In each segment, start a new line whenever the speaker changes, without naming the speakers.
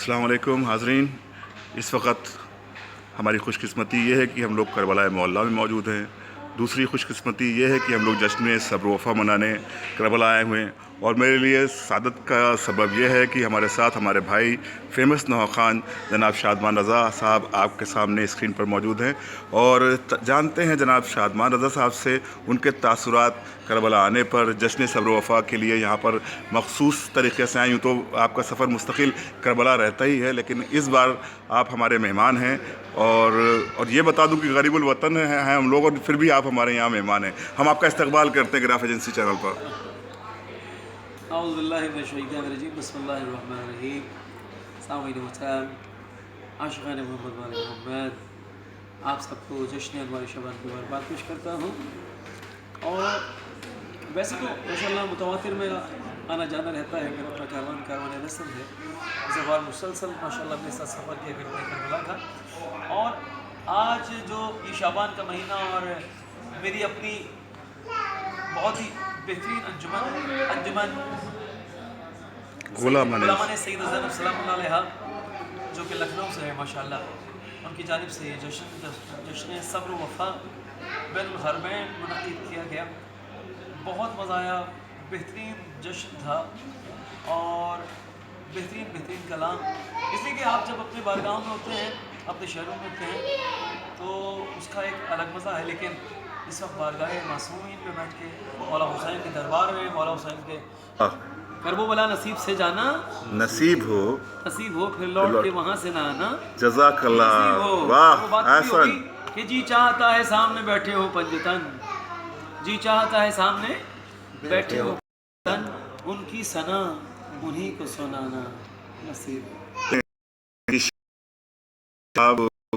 السلام علیکم حاضرین، اس وقت ہماری خوش قسمتی یہ ہے کہ ہم لوگ کربلا معلیٰ میں موجود ہیں۔ دوسری خوش قسمتی یہ ہے کہ ہم لوگ جشن صبر و وفا منانے کربلا آئے ہوئے ہیں، اور میرے لیے سعادت کا سبب یہ ہے کہ ہمارے ساتھ ہمارے بھائی فیمس نوحہ خان جناب شادمان رضا صاحب آپ کے سامنے اسکرین پر موجود ہیں، اور جانتے ہیں جناب شادمان رضا صاحب سے ان کے تاثرات کربلا آنے پر، جشن صبر و وفا کے لیے یہاں پر مخصوص طریقے سے آئیں۔ یوں تو آپ کا سفر مستقل کربلا رہتا ہی ہے، لیکن اس بار آپ ہمارے مہمان ہیں، اور یہ بتا دوں کہ غریب الوطن ہیں ہم لوگ، اور پھر بھی آپ ہمارے یہاں مہمان ہیں۔ ہم آپ کا استقبال کرتے ہیں گراف ایجنسی چینل پر۔
اعوذ باللہ من الشیطان الرجیم، بسم اللہ الرحمن الرحیم۔ السلام علیکم محترم عاشقان محمد وال محمد، آپ سب کو جشن انوار شعبان کی مبارکباد پیش کرتا ہوں۔ اور ویسے تو ماشاءاللہ متواتر میں آنا جانا رہتا ہے، میرا اپنا کاروان رسم ہے، اس بار مسلسل ماشاءاللہ اپنے ساتھ سفر کیا کرتے کربلا کا۔ اور آج جو یہ شعبان کا مہینہ اور میری اپنی بہت ہی بہترین انجمن غلامان سیدہ زینب سلام اللہ علیہا جو کہ لکھنؤ سے ہے ماشاءاللہ، ان کی جانب سے یہ جشن صبر و وفا بین الحرمین منعقد کیا گیا۔ بہت مزہ آیا، بہترین جشن تھا اور بہترین کلام، اس لیے کہ آپ جب اپنے بارگاہوں میں ہوتے ہیں، اپنے شہروں میں ہوتے ہیں تو اس کا ایک الگ مزہ ہے، لیکن اس وقت بارگاہ معصومین پہ بیٹھ کے مولا حسین کے دربار میں مولا حسین کے کرب و بلا نصیب سے جانا نصیب ہو پھر لوٹ کے وہاں سے نہ آنا
جزاک اللہ۔ واہ احسن۔
کہ جی چاہتا ہے سامنے بیٹھے ہو پنجتن، جی چاہتا ہے سامنے بیٹھے ہو پنجتن، ان کی ثنا انہی کو سنانا نصیب۔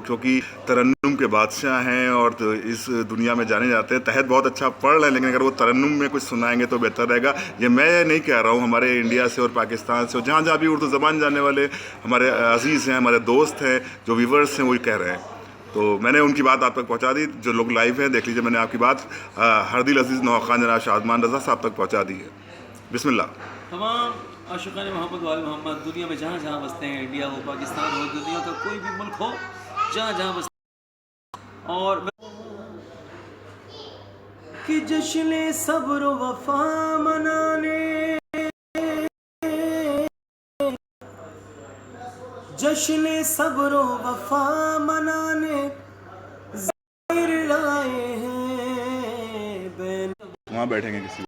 کیونکہ ترنم کے بادشاہ ہیں اور اس دنیا میں جانے جاتے ہیں، تحت بہت اچھا پڑھ رہے ہیں، لیکن اگر وہ ترنم میں کچھ سنائیں گے تو بہتر رہے گا۔ یہ میں نہیں کہہ رہا ہوں، ہمارے انڈیا سے اور پاکستان سے اور جہاں جہاں بھی اردو زبان جاننے والے ہمارے عزیز ہیں، ہمارے دوست ہیں، جو ویورز ہیں، وہی کہہ رہے ہیں، تو میں نے ان کی بات آپ تک پہنچا دی۔ جو لوگ لائیو ہیں دیکھ لیجئے، میں نے آپ کی بات ہر دل عزیز نوحہ خان جناب شادمان رضا صاحب تک پہنچا دی ہے۔ بسم اللہ۔
تمام عاشقان محمد وال محمد دنیا میں جہاں جہاں بستے ہیں، انڈیا ہو، پاکستان ہو، دنیا کا کوئی بھی ملک ہو، جہاں جہاں بستے ہیں، اور کہ جشن صبر و وفا منانے، جشن صبر و وفا منانے ظاہر لائے ہیں۔
وہاں بیٹھیں گے کسی